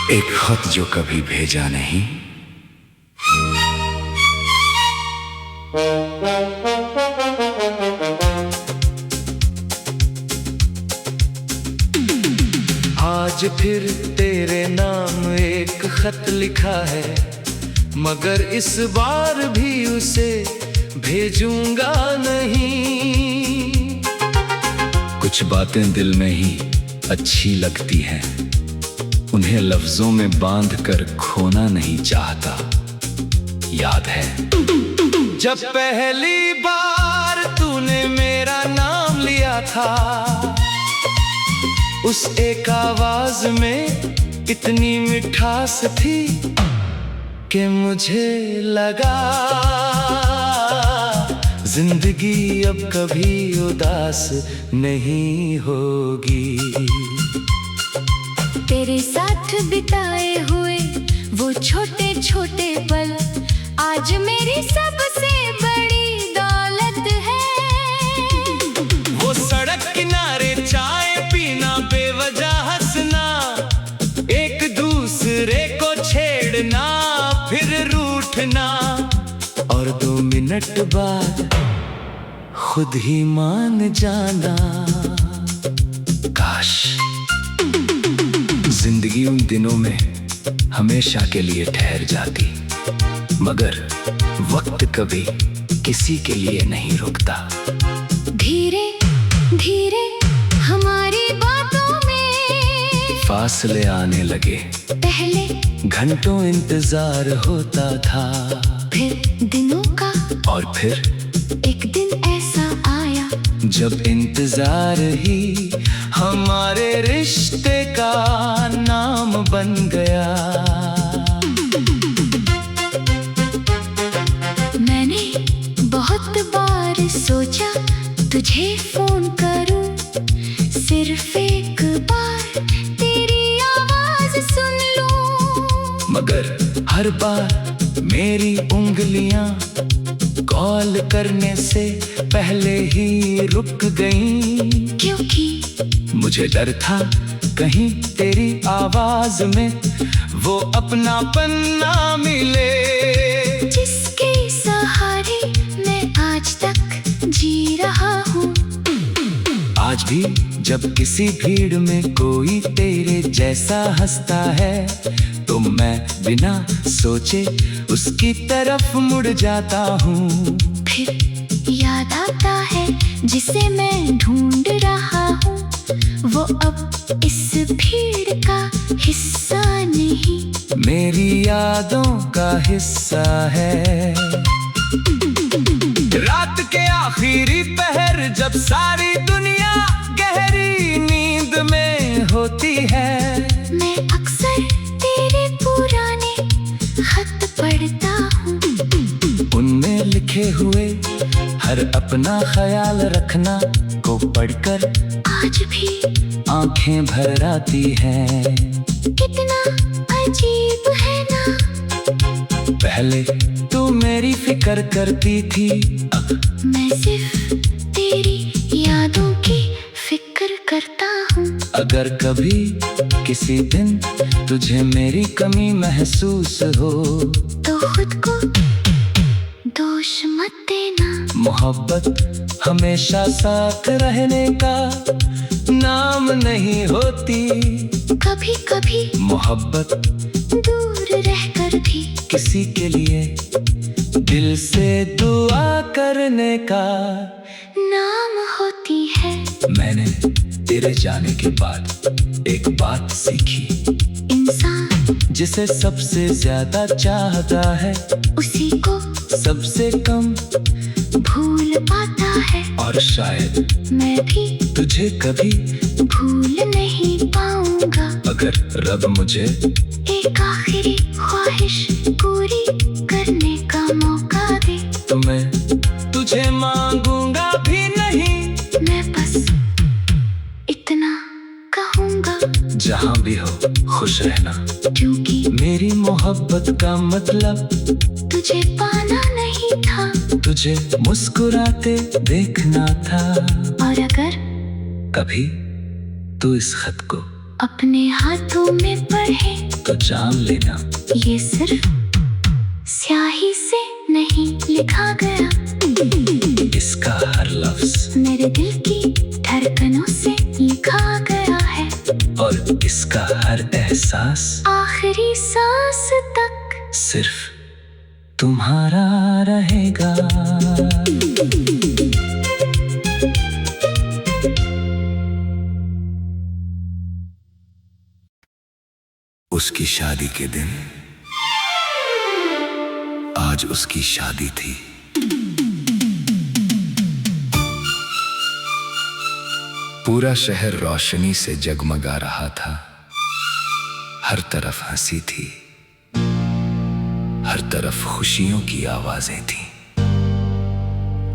एक खत जो कभी भेजा नहीं। आज फिर तेरे नाम एक खत लिखा है, मगर इस बार भी उसे भेजूंगा नहीं। कुछ बातें दिल में ही अच्छी लगती हैं, उन्हें लफ्जों में बांध कर खोना नहीं चाहता। याद है जब पहली बार तूने मेरा नाम लिया था, उस एक आवाज में इतनी मिठास थी कि मुझे लगा जिंदगी अब कभी उदास नहीं होगी। तेरे साथ बिताए हुए वो छोटे छोटे पल आज मेरी सबसे बड़ी दौलत है। वो सड़क किनारे चाय पीना, बेवजह हंसना, एक दूसरे को छेड़ना, फिर रूठना, और 2 मिनट बाद खुद ही मान जाना। काश जिंदगी उन दिनों में हमेशा के लिए ठहर जाती, मगर वक्त कभी किसी के लिए नहीं रुकता। धीरे धीरे हमारी बातों में फासले आने लगे, पहले घंटों इंतजार होता था, फिर दिनों का, और फिर एक दिन ऐसा आया जब इंतजार ही हमारे रिश्ते का नाम बन गया। मैंने बहुत बार सोचा तुझे फोन करूं, सिर्फ एक बार तेरी आवाज सुन लूं, मगर हर बार मेरी उंगलियां कॉल करने से पहले ही रुक गईं, क्योंकि मुझे डर था कहीं तेरी आवाज में वो अपनापन ना मिले, जिसके सहारे मैं आज तक जी रहा हूँ। आज भी जब किसी भीड़ में कोई तेरे जैसा हंसता है, तो मैं बिना सोचे उसकी तरफ मुड़ जाता हूँ। फिर याद आता है जिसे मैं ढूंढ रहा हूँ, वो अब इस भीड़ का हिस्सा नहीं, मेरी यादों का हिस्सा है। रात के आखिरी पहर जब सारी दुनिया गहरी नींद में होती है, मैं अक्सर तेरे पुराने खत पढ़ता हूँ, उनमें लिखे हुए हर अपना ख्याल रखना को पढ़कर आज भी आंखें भर आती हैं। कितना अजीब है ना, पहले तू मेरी फिक्र करती थी, अब मैं सिर्फ तेरी यादों की फिक्र करता हूँ। अगर कभी किसी दिन तुझे मेरी कमी महसूस हो, तो खुद को दोष मत देना, मोहब्बत हमेशा साथ रहने का नाम नहीं होती, कभी कभी मोहब्बत दूर रहकर भी किसी के लिए दिल से दुआ करने का नाम होती है। मैंने तेरे जाने के बाद एक बात सीखी, इंसान जिसे सबसे ज्यादा चाहता है उसी को सबसे कम भूल पाता है, और शायद मैं भी तुझे कभी भूल नहीं पाऊंगा। अगर रब मुझे एक आखिरी ख्वाहिश पूरी करने का मौका दे, तो मैं तुझे मांगूंगा भी नहीं, मैं बस इतना कहूंगा, जहां भी हो खुश रहना, क्योंकि मेरी मोहब्बत का मतलब तुझे पाना नहीं था, तुझे मुस्कुराते देखना था। और अगर कभी तू इस खत को अपने हाथों में पढ़े तो जान लेना ये सिर्फ स्याही से नहीं लिखा गया, इसका हर लफ्ज मेरे दिल की धड़कनों से लिखा गया है, और इसका हर एहसास आखिरी सांस तक सिर्फ तुम्हारा रहेगा। उसकी शादी के दिन आज उसकी शादी थी। पूरा शहर रोशनी से जगमगा रहा था, हर तरफ हंसी थी, हर तरफ खुशियों की आवाजें थी,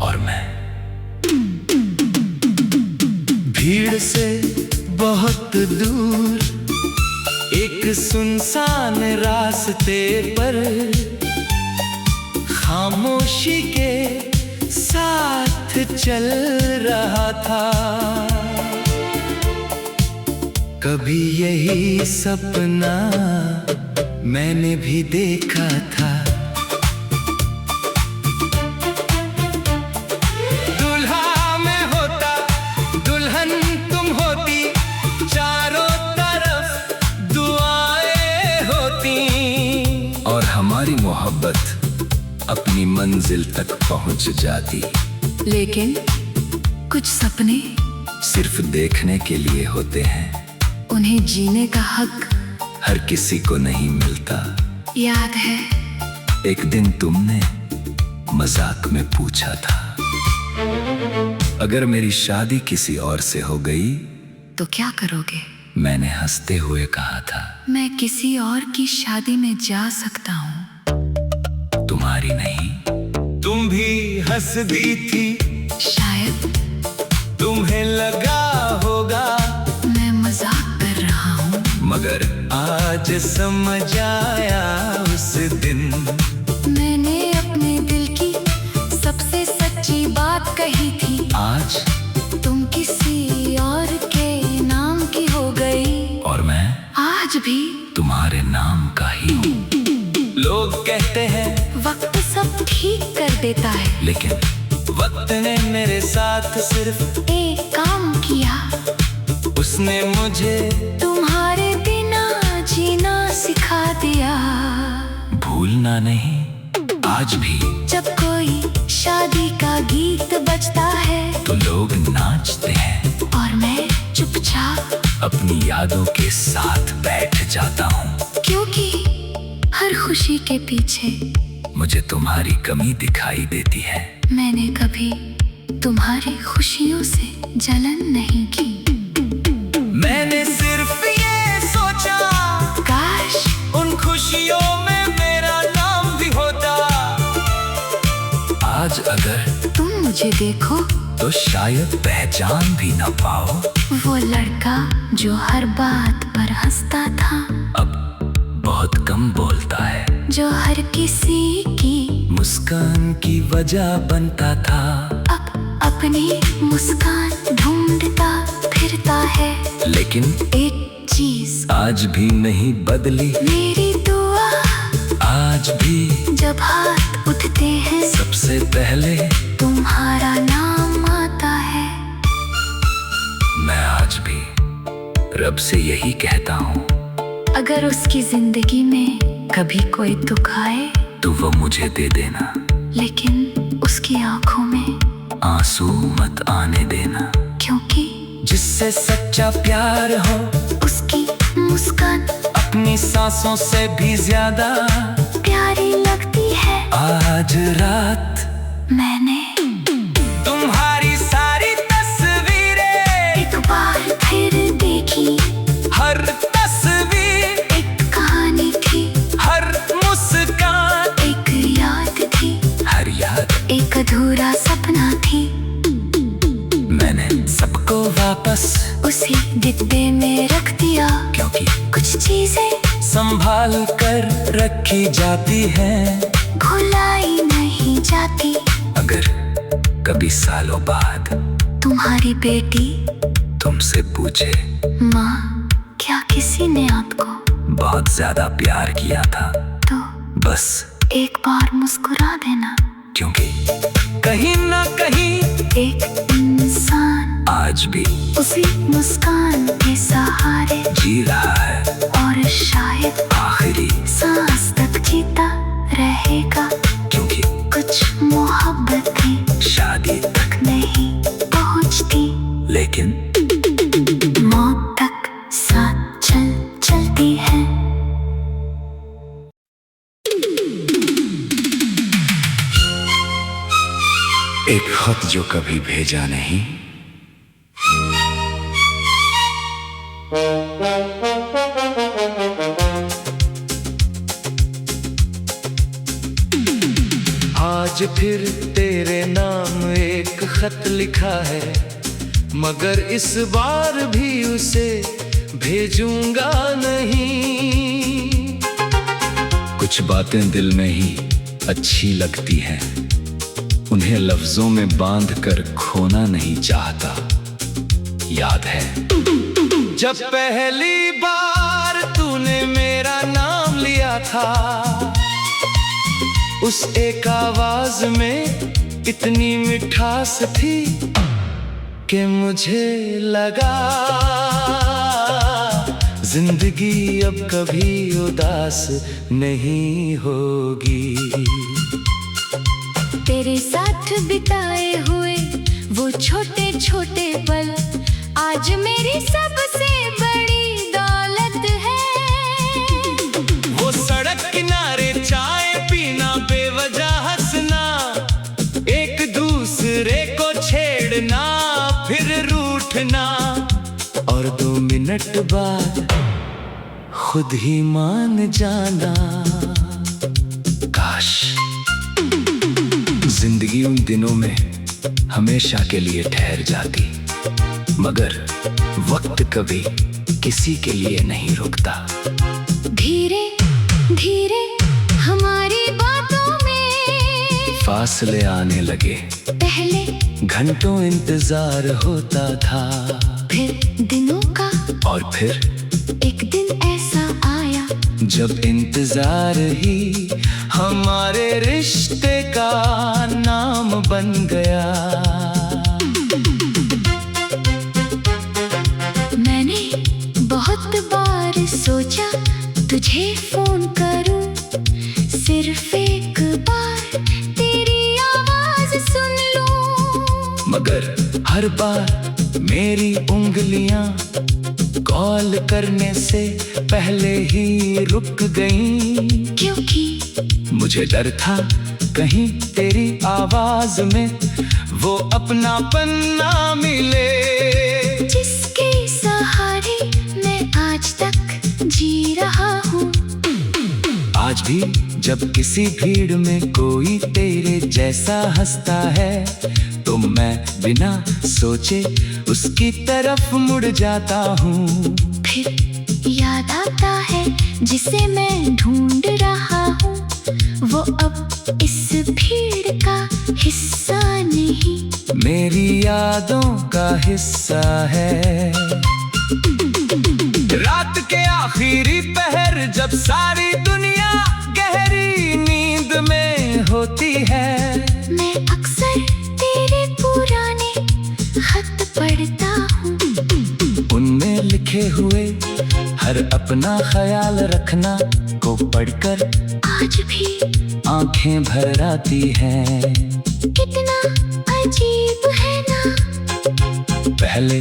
और मैं भीड़ से बहुत दूर एक सुनसान रास्ते पर खामोशी के साथ चल रहा था। कभी यही सपना मैंने भी देखा था, दुल्हा मैं होता, दुल्हन तुम होती, चारों तरफ दुआएं होती, और हमारी मोहब्बत अपनी मंजिल तक पहुंच जाती। लेकिन कुछ सपने सिर्फ देखने के लिए होते हैं, उन्हें जीने का हक हर किसी को नहीं मिलता। याद है एक दिन तुमने मजाक में पूछा था, अगर मेरी शादी किसी और से हो गई तो क्या करोगे? मैंने हंसते हुए कहा था, मैं किसी और की शादी में जा सकता हूँ, तुम्हारी नहीं। तुम भी हंस दी थी, शायद तुम्हें लगा होगा मैं मजाक कर रहा हूँ, मगर आज समझ आया उस दिन मैंने अपने दिल की सबसे सच्ची बात कही थी। आज तुम किसी और के नाम की हो गई, और मैं आज भी तुम्हारे नाम का ही हूँ। लोग कहते हैं वक्त सब ठीक कर देता है, लेकिन वक्त ने मेरे साथ सिर्फ एक काम किया, उसने मुझे तुम्हारे बिना जीना सिखा दिया। भूलना नहीं आज भी, जब कोई शादी का गीत बजता है तो लोग नाचते हैं, और मैं चुपचाप अपनी यादों के साथ बैठ जाता हूँ, क्योंकि हर खुशी के पीछे मुझे तुम्हारी कमी दिखाई देती है। मैंने कभी तुम्हारी खुशियों से जलन नहीं की। मैंने सिर्फ ये सोचा, काश उन खुशियों में मेरा नाम भी होता। आज अगर तुम मुझे देखो तो शायद पहचान भी न पाओ, वो लड़का जो हर बात पर हंसता था, अब बहुत कम बोलता है, जो हर किसी की मुस्कान की वजह बनता था, अब अपनी मुस्कान ढूंढता फिरता है। लेकिन एक चीज आज भी नहीं बदली, मेरी दुआ आज भी जब हाथ उठते हैं सबसे पहले तुम्हारा नाम आता है। मैं आज भी रब से यही कहता हूँ, अगर उसकी जिंदगी में कभी कोई दुख आए तो वो मुझे दे देना, लेकिन उसकी आंखों में आंसू मत आने देना, क्योंकि जिससे सच्चा प्यार हो उसकी मुस्कान अपनी सांसों से भी ज्यादा प्यारी लगती है। आज रात मैंने तुम्हारी सारी तस्वीरें एक बार फिर देखी, हर तस्वीर एक कहानी थी, हर मुस्कान एक याद थी, हर याद एक अधूरा सपना थी। मैंने सबको वापस उसी डिब्बे में रख दिया, क्योंकि कुछ चीजें संभाल कर रखी जाती हैं, भुलाई नहीं जाती। अगर कभी सालों बाद तुम्हारी बेटी तुमसे पूछे माँ क्या किसी ने आपको बहुत ज्यादा प्यार किया था, तो बस एक बार मुस्कुरा देना, क्योंकि कहीं ना कहीं एक इंसान आज भी उसी मुस्कान के सहारे जी रहा है, और शायद आखिरी सांस तक जीता रहेगा, क्योंकि कुछ मोहब्बतें शादी तक नहीं पहुंचती, लेकिन मौत तक साथ चलती है। एक खत जो कभी भेजा नहीं, आज फिर तेरे नाम एक खत लिखा है, मगर इस बार भी उसे भेजूंगा नहीं। कुछ बातें दिल में ही अच्छी लगती हैं, उन्हें लफ्जों में बांध कर खोना नहीं चाहता। याद है जब पहली बार तूने मेरा नाम लिया था, उस एक आवाज में इतनी मिठास थी कि मुझे लगा जिंदगी अब कभी उदास नहीं होगी। तेरे साथ बिताए हुए वो छोटे छोटे पल आज मेरी सबसे बड़ी दौलत है। वो सड़क किनारे चाय पीना, बेवजह हंसना, एक दूसरे को छेड़ना, फिर रूठना, और 2 मिनट बाद खुद ही मान जाना। काश जिंदगी उन दिनों में हमेशा के लिए ठहर जाती, मगर वक्त कभी किसी के लिए नहीं रुकता। धीरे धीरे हमारी बातों में फासले आने लगे, पहले घंटों इंतजार होता था, फिर दिनों का, और फिर एक दिन ऐसा आया जब इंतजार ही हमारे रिश्ते का नाम बन गया। मैंने बहुत बार सोचा तुझे फोन करूं, सिर्फ एक बार तेरी आवाज सुन लूं, मगर हर बार मेरी उंगलियां कॉल करने से पहले ही रुक गईं, क्योंकि मुझे डर था कहीं तेरी आवाज में वो अपनापन ना मिले, जिसके सहारे मैं आज तक जी रहा हूँ। आज भी जब किसी भीड़ में कोई तेरे जैसा हंसता है, तो मैं बिना सोचे उसकी तरफ मुड़ जाता हूँ। फिर याद आता है जिसे मैं ढूंढ रहा हूँ, वो अब इस भीड़ का हिस्सा नहीं, मेरी यादों का हिस्सा है। रात के आखिरी पहर जब सारी दुनिया गहरी नींद में होती है, मैं अक्सर तेरे पुराने खत पढ़ता हूँ, उनमें लिखे हुए हर अपना ख्याल रखना को पढ़कर आज भी आंखें भर आती हैं। कितना अजीब है ना, पहले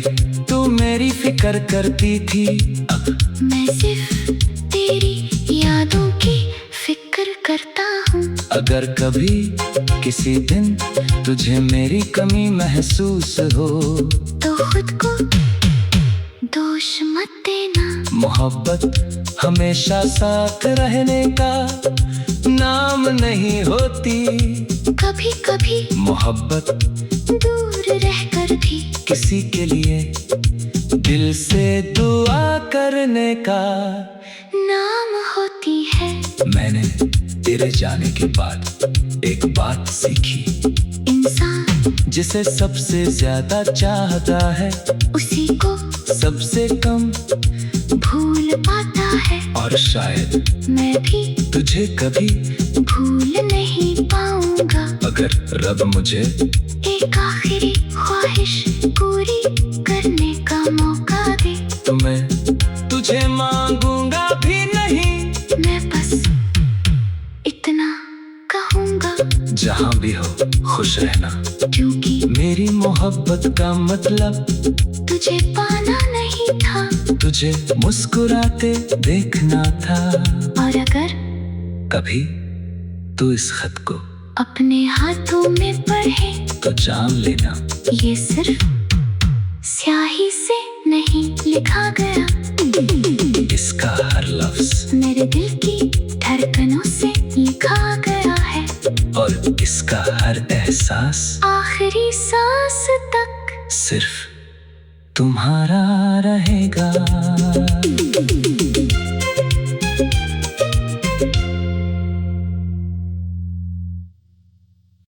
तू मेरी फिक्र करती थी, अब मैं सिर्फ तेरी यादों की फिक्र करता हूँ। अगर कभी किसी दिन तुझे मेरी कमी महसूस हो, तो खुद को दोष मत देना, मोहब्बत हमेशा साथ रहने का नाम नहीं होती, कभी कभी मोहब्बत दूर रहकर भी किसी के लिए दिल से दुआ करने का नाम होती है। मैंने तेरे जाने के बाद एक बात सीखी, इंसान जिसे सबसे ज्यादा चाहता है उसी को सबसे कम भूल शायद मैं भी तुझे कभी भूल नहीं पाऊंगा। अगर रब मुझे एक आखिरी ख्वाहिश पूरी करने का मौका दे तो मैं तुझे मांगूंगा भी नहीं। मैं बस इतना कहूंगा, जहाँ भी हो खुश रहना, क्योंकि मेरी मोहब्बत का मतलब तुझे पाना नहीं था, तुझे मुस्कुराते देखना था। और अगर कभी तू इस खत को अपने हाथों में पढ़े तो जान लेना ये सिर्फ स्याही से नहीं लिखा गया, इसका हर लफ्ज मेरे दिल की धड़कनों से लिखा गया है, और इसका हर एहसास आखिरी सांस तक सिर्फ तुम्हारा रहेगा।